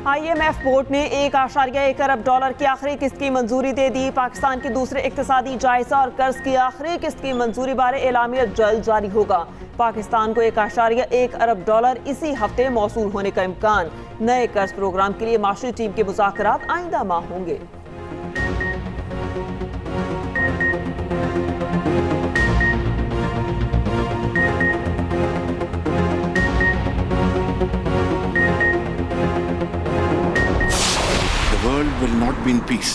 IMF board ने $1.1 अरब की आखिरी किस्त की मंजूरी दे दी। पाकिस्तान के दूसरे इक्तिसादी जायजा और कर्ज की आखिरी किस्त की मंजूरी बारे एलामिया जल्द जारी होगा। पाकिस्तान को $1.1 अरब इसी हफ्ते मौसूल होने का इम्कान। नए कर्ज प्रोग्राम के लिए माशरी टीम के मुज़ाकरात आइंदा माह होंगे। The world will not be in peace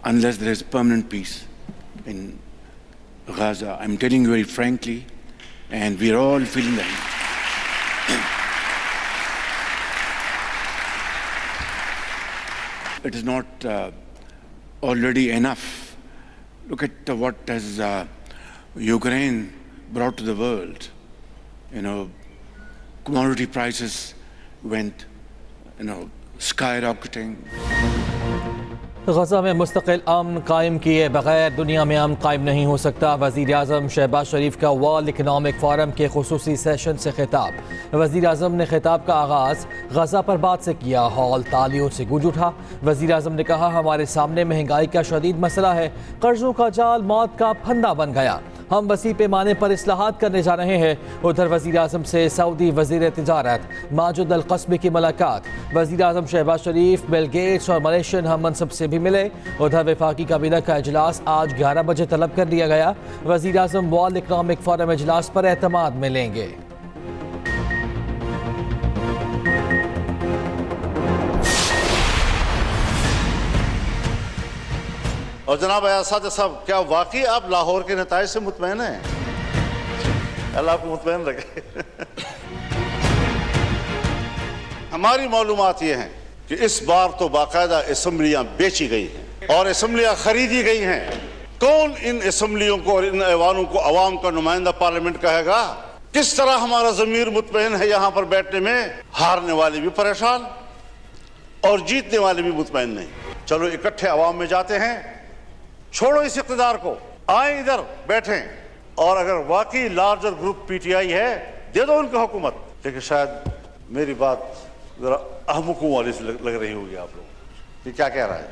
unless there is permanent peace in Gaza. I'm telling you very frankly, and we're all feeling the heat. It is not already enough. Look at what has Ukraine brought to the world. Commodity prices went, skyrocketing. गज़ा में मुस्तकिल अमन कायम किए बगैर दुनिया में अमन कायम नहीं हो सकता। वज़ीर आज़म शहबाज शरीफ का वर्ल्ड इकनॉमिक फोरम के खुसूसी सेशन से खिताब। वज़ीर आज़म ने खिताब का आगाज़ गज़ा पर बात से किया। हॉल तालियों से गूंज उठा। वज़ीर आज़म ने कहा, हमारे सामने महंगाई का शदीद मसला है, कर्जों का जाल मौत का फंदा बन गया, हम वसी पैमाने पर इस्लाहात करने जा रहे हैं। उधर वज़ीर आज़म से सऊदी वज़ीर तिजारत माजिद अल क़स्मी की मुलाकात। वज़ीर आज़म शहबाज शरीफ बिल गेट्स और मलेशियन हम मनसब से भी मिले। उधर वफाकी काबीना का इजलास आज 11 बजे तलब कर लिया गया। वज़ीर आज़म वर्ल्ड इकनॉमिक फोरम इजलास पर एतमाद मिलेंगे। और जनाब अयासाद साहब, क्या वाकई आप लाहौर के नताइज से मुतमैन हैं? अल्लाह आपको मुतमैन रखे। हमारी मालूमात ये हैं कि इस बार तो बाकायदा असम्बलियां बेची गई हैं और असम्बलियां खरीदी गई हैं। कौन इन असम्बलियों को और इन ऐवानों को अवाम का नुमाइंदा पार्लियामेंट कहेगा? किस तरह हमारा ज़मीर मुतमैन है यहाँ पर बैठने में? हारने वाले भी परेशान और जीतने वाले भी मुतमैन नहीं। चलो इकट्ठे अवाम में जाते हैं, छोड़ो इस इक़्तिदार को, आए इधर बैठें और अगर वाकई लार्जर ग्रुप PTI है, दे दो उनको हुकूमत। लेकिन शायद मेरी बात जरा अहमकों वाली से लग रही होगी आप लोग। ये क्या कह रहा है,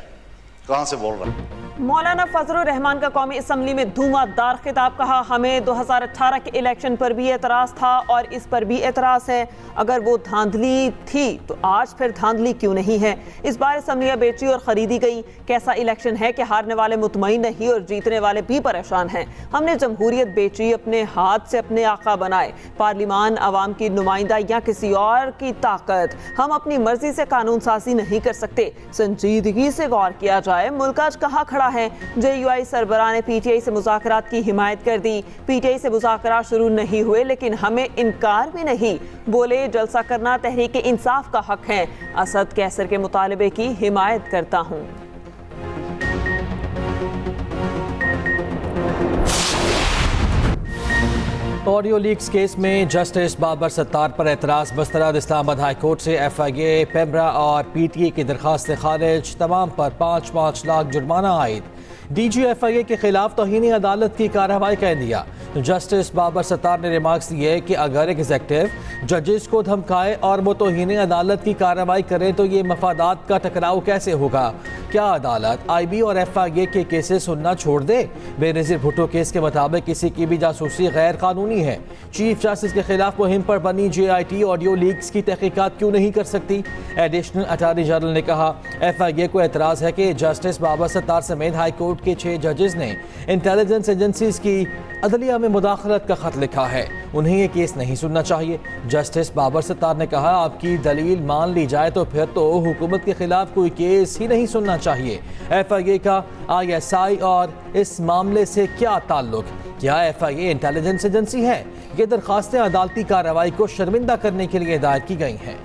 कहां से बोल रहा है? मौलाना फजलुर रहमान का कौमी असम्बली में धुआंधार खिताब। कहा, हमें 2018 के इलेक्शन पर भी एतराज़ था और इस पर भी एतराज़ है। अगर वो धांधली थी तो आज फिर धांधली क्यों नहीं है? इस बार असम्बलियाँ बेची और ख़रीदी गई। कैसा इलेक्शन है कि हारने वाले मुतमईन नहीं और जीतने वाले भी परेशान हैं। हमने जमहूरियत बेची, अपने हाथ से अपने आका बनाए। पार्लिमान आवाम की नुमाइंदा या किसी और की ताकत। हम अपनी मर्जी से कानून साजी नहीं कर सकते। संजीदगी से गौर किया जाए, मुल्क आज कहाँ खड़ा है? JUI सरबराह ने PTI से मुज़ाकरात की हिमायत कर दी। PTI से मुज़ाकरात शुरू नहीं हुए लेकिन हमें इनकार भी नहीं। बोले, जलसा करना तहरीक इंसाफ का हक है। असद कैसर के मुतालबे की हिमायत करता हूँ। ऑडियो लीक्स केस में जस्टिस बाबर सत्तार पर एतराज़ मुस्तरद। इस्लामाबाद हाई कोर्ट से FIA, पेमरा और PTA की दरख्वास्त खारिज। तमाम पर 5-5 लाख जुर्माना आयद। DG FIA के खिलाफ तौहीन अदालत की कार्रवाई कर दिया। जस्टिस बाबर सत्तार ने रिमार्क्स दिए कि अगर एग्जेक्टिव जजेस को धमकाए और वो तौहीन अदालत की कार्रवाई करें तो ये मफादात का टकराव कैसे होगा? क्या अदालत IB और FIA के केसेस सुनना छोड़ दे? बेनज़ीर भुट्टो केस के मुताबिक किसी की भी जासूसी गैर कानूनी है। चीफ जस्टिस के खिलाफ मुहिम पर बनी JIT ऑडियो लीक्स की तहकीकात क्यों नहीं कर सकती? एडिशनल अटॉर्नी जनरल ने कहा, FIA को एतराज़ है कि जस्टिस बाबर सत्तार समेत हाई कोर्ट के 6 जजेस ने इंटेलिजेंस एजेंसीज की अदलिया में मुदाखलत का खत लिखा है। उन्हें ये केस नहीं सुनना चाहिए। जस्टिस बाबर सत्तार ने कहा, आपकी दलील मान ली जाए तो फिर तो हुकूमत के खिलाफ कोई केस ही नहीं सुनना चाहिए। FIA का ISI और इस मामले से क्या ताल्लुक? क्या FIA इंटेलिजेंस एजेंसी है? ये दरखास्तें अदालती कार्रवाई को शर्मिंदा करने के लिए दायर की गई हैं।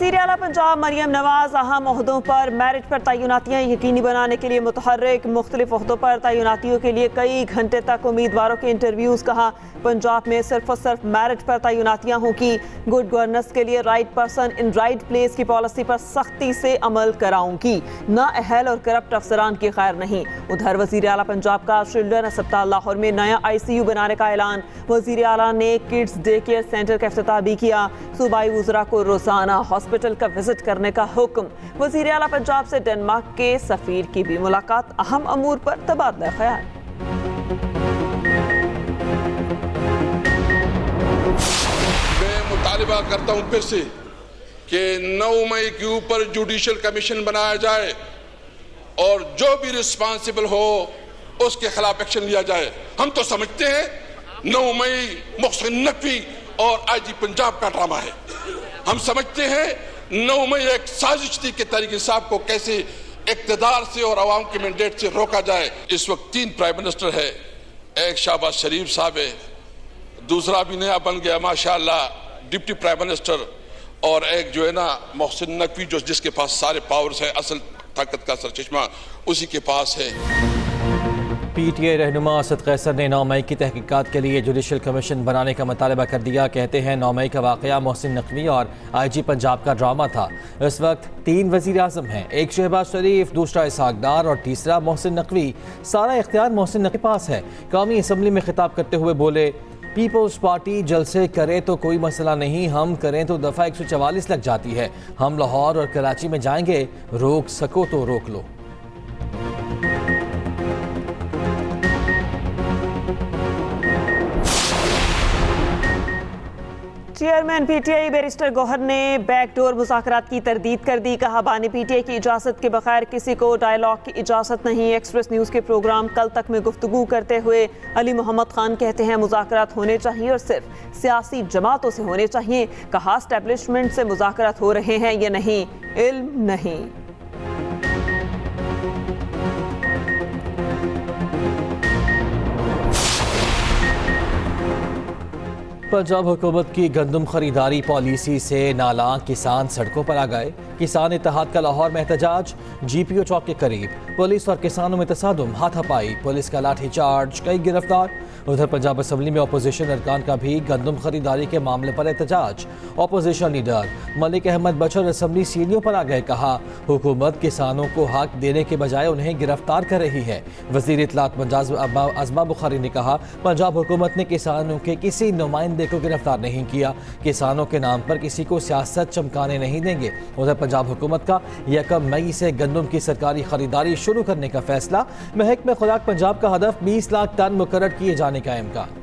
वज़ीर आला पंजाब मरियम नवाज अहम ओहदों पर मेरिट पर तैनातियाँ यकीनी बनाने के लिए मुतहर्रिक मुख्तलिफ ओहदों पर तैनातियों के लिए कई घंटे तक उम्मीदवारों के इंटरव्यूज़। कहा पंजाब में सिर्फ और सिर्फ मेरिट पर तैनातियाँ होंगी। गुड गवर्नेंस के लिए right person in right place की पॉलिसी पर सख्ती से अमल कराऊंगी। ना अहल और करप्ट अफसरान की खैर नहीं। उधर वज़ीर आला पंजाब का चिल्ड्रन अस्पताल लाहौर में नया ICU बनाने का ऐलान। वज़ीर आला ने किड्स डे केयर सेंटर का इफ्तिताह भी किया। सूबाई वज़रा को रोजाना हॉस्पिटल का विजिट करने का हुक्म। वज़ीर आला पंजाब से डेनमार्क के सफीर की भी मुलाकात। अहम अमूर पर तबादला ख्याल। मैं मुतालिबा करता हूं फिर से कि 9 मई के ऊपर जुडिशल कमीशन बनाया जाए और जो भी रिस्पांसिबल हो उसके खिलाफ एक्शन लिया जाए। हम तो समझते हैं 9 मई मोहसिन नकवी और IG पंजाब का ड्रामा है। हम समझते हैं 9 मई एक साजिश थी कि तहरीक इंसाफ को कैसे इक़्तिदार से और अवाम के मैंडेट से रोका जाए। इस वक्त 3 प्राइम मिनिस्टर है, एक शहबाज शरीफ साहब है, दूसरा भी नया बन गया माशाअल्लाह डिप्टी प्राइम मिनिस्टर, और एक जो है ना मोहसिन नकवी जो जिसके पास सारे पावर्स है, असल ताकत का सरचश्मा उसी के पास है। PTA रहनुमा असद कैसर ने 9 मई की तहकीकात के लिए जुडिशल कमीशन बनाने का मुतालबा कर दिया। कहते हैं 9 मई का वाक़या मोहसिन नकवी और IG पंजाब का ड्रामा था। इस वक्त 3 वज़ीर आज़म हैं, एक शहबाज शरीफ, दूसरा इसहाक डार और तीसरा मोहसिन नकवी। सारा इख्तियार मोहसिन नकवी के पास है। कौमी असम्बली में खिताब करते हुए बोले, पीपल्स पार्टी जलसे करे तो कोई मसला नहीं, हम करें तो दफ़ा 144 लग जाती है। हम लाहौर और कराची में जाएंगे, रोक सको तो रोक लो। चेयरमैन PTI बैरिस्टर गौहर ने बैकडोर मुज़ाकरात की तरदीद कर दी। कहा बानी PTI की इजाज़त के बगैर किसी को डायलॉग की इजाज़त नहीं। एक्सप्रेस न्यूज़ के प्रोग्राम कल तक में गुफ्तगू करते हुए अली मोहम्मद खान कहते हैं मुज़ाकरात होने चाहिए और सिर्फ सियासी जमातों से होने चाहिए। कहा एस्टेब्लिशमेंट से मुज़ाकरात हो रहे हैं या नहीं, इल्म नहीं। पंजाब हुकूमत की गंदम खरीदारी पॉलिसी से नालां किसान सड़कों पर आ गए। किसान इत्तेहाद का लाहौर में एहतजाज। GPO चौक के करीब पुलिस और किसानों में तसादुम, हाथापाई, पुलिस का लाठीचार्ज, कई गिरफ्तार। उधर पंजाब असम्बली में अपोजिशन अरकान का भी गंदम खरीदारी के मामले पर एहतजाज। अपोजिशन लीडर मलिक अहमद बशर असम्बली सीढ़ियों पर आ गए। कहा हुकूमत किसानों को हक देने के बजाय उन्हें गिरफ्तार कर रही है। वज़ीर इत्तलात पंजाब अज़मा बुखारी ने कहा पंजाब हुकूमत ने किसानों के किसी नुमाइंदे को गिरफ्तार नहीं किया। किसानों के नाम पर किसी को सियासत चमकाने नहीं देंगे। उधर पंजाब हुकूमत का 1 मई से गंदम की सरकारी खरीदारी शुरू करने का फैसला। महकमे खुराक पंजाब का हदफ 20 लाख टन मुकर्रर किए जाने का इम्कान।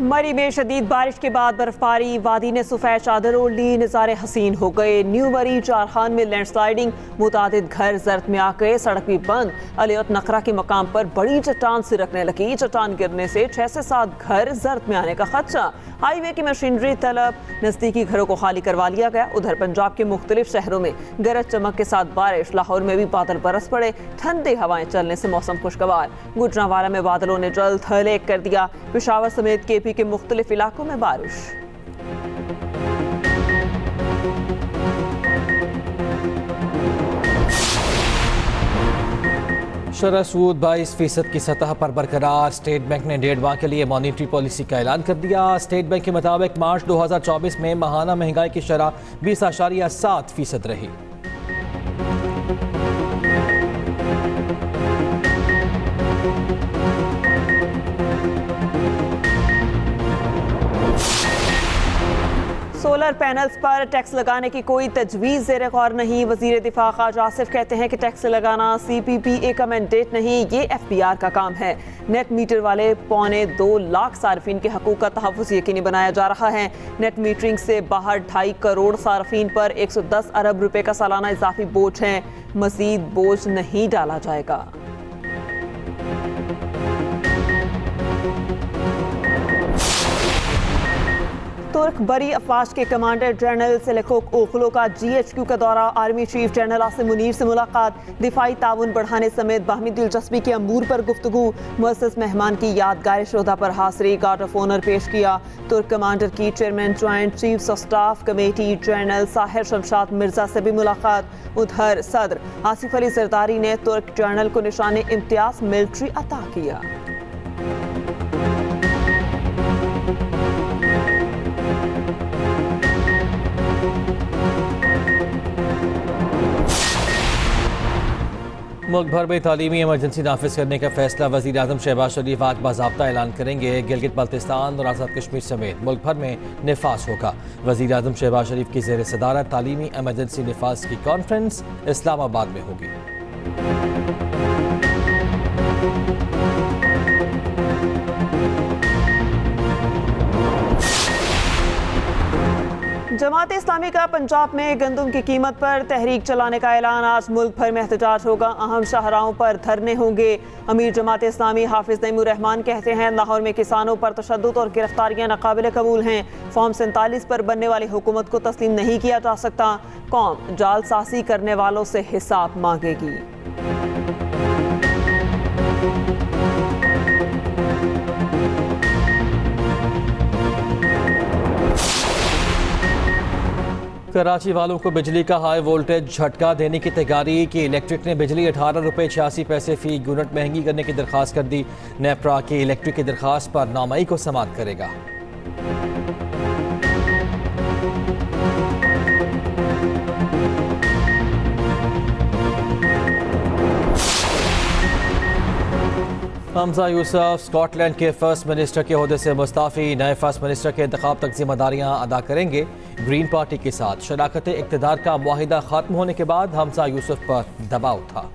मरी में शदीद बारिश के बाद बर्फबारी, वादी ने सफ़ेद चादर ओढ़ ली, नज़ारे हसीन हो गए। न्यू मरी चारखान में लैंडस्लाइडिंग, मुतादिद घर जर्द में आ गए, सड़क भी बंद। अलियत नखरा के मकाम पर बड़ी चट्टान सिरकने लगी। चट्टान गिरने से 6 से 7 घर जर्द में आने का खदशा। हाईवे की मशीनरी तलब, नज़दीकी घरों को खाली करवा लिया गया। उधर पंजाब के मुख्तलिफ शहरों में गरज चमक के साथ बारिश। लाहौर में भी बादल बरस पड़े, ठंडी हवाएं चलने से मौसम खुशगवार। गुजरांवाला में बादलों ने जल्द हलेक कर दिया। पेशावर समेत KP के मुख्तलिफ इलाकों में बारिश। शरह सूद 22% की सतह पर बरकरार। स्टेट बैंक ने 1.5 माह के लिए मॉनिटरी पॉलिसी का ऐलान कर दिया। स्टेट बैंक के मुताबिक मार्च 2024 में माहाना महंगाई की शरह 20.7% रही। सोलर पैनल्स पर टैक्स लगाने की कोई तजवीज़ ज़ेरे गौर नहीं। वज़ीर दिफा ख्वाजा आसिफ कहते हैं कि टैक्स लगाना CPPA का मैंडेट नहीं, ये FPR का काम है। नेट मीटर वाले 2.25 लाख सार्फिन के हकूक़ का तहफ़्फ़ुज़ यकीनी बनाया जा रहा है। नेट मीटरिंग से बाहर 2.5 करोड़ सार्फिन पर 110 अरब रुपए का सालाना इजाफी बोझ है। मज़ीद बोझ नहीं डाला जाएगा। तुर्क बरी अफवाज के कमांडर जनरल सिलेकोक ओखलो का GHQ का दौरा, army chief general Asim Munir से मुलाकात, दिफाई ताउन बढ़ाने समेत बाहमी दिलचस्पी के अमूर पर गुफ्तगू, मुअस्सस मेहमान की यादगार शोधा पर हाजिरी, गार्ड ऑफ ऑनर पेश किया। तुर्क कमांडर की chairman joint chiefs of staff committee general Sahir Shamshad Mirza से भी मुलाकात। उधर सदर आसिफ अली जरदारी ने तुर्क जनरल को निशाने इम्तियाज मिलिट्री अता किया। मुल्क भर में तालीमी इमरजेंसी नाफिज करने का फैसला, वज़ीर आज़म शहबाज शरीफ आज बाज़ाब्ता ऐलान करेंगे। गिलगित बल्तिस्तान और आज़ाद कश्मीर समेत मुल्क भर में निफाज होगा। वज़ीर आज़म शहबाज शरीफ की ज़ेर सदारत तालीमी इमरजेंसी निफाज की कॉन्फ्रेंस इस्लामाबाद में होगी। जमात इस्लामी का पंजाब में गंदम की कीमत पर तहरीक चलाने का ऐलान, आज मुल्क भर में एहतजाज होगा, अहम शाहराहों पर धरने होंगे। अमीर जमात इस्लामी हाफिज नईमुर रहमान कहते हैं लाहौर में किसानों पर तशद्दुद और गिरफ्तारियां नाकाबिले कबूल हैं। फॉर्म 47 पर बनने वाली हुकूमत को तस्लीम नहीं किया जा सकता, कौम जालसाजी करने वालों से हिसाब मांगेगी। कराची वालों को बिजली का हाई वोल्टेज झटका देने की तैयारी की। इलेक्ट्रिक ने बिजली 18 रुपये 86 पैसे फी यूनिट महंगी करने की दरख्वास्त कर दी। नेपरा की इलेक्ट्रिक की दरख्वास्त पर 9 मई को समाअत करेगा। हमजा यूसुफ स्कॉटलैंड के फर्स्ट मिनिस्टर के ओहदे से मुस्ताफ़ी, नए फर्स्ट मिनिस्टर के इंतखाब तक जिम्मेदारियां अदा करेंगे। ग्रीन पार्टी के साथ शराकत इक़्तिदार का मुआहिदा खत्म होने के बाद हमजा यूसुफ पर दबाव था।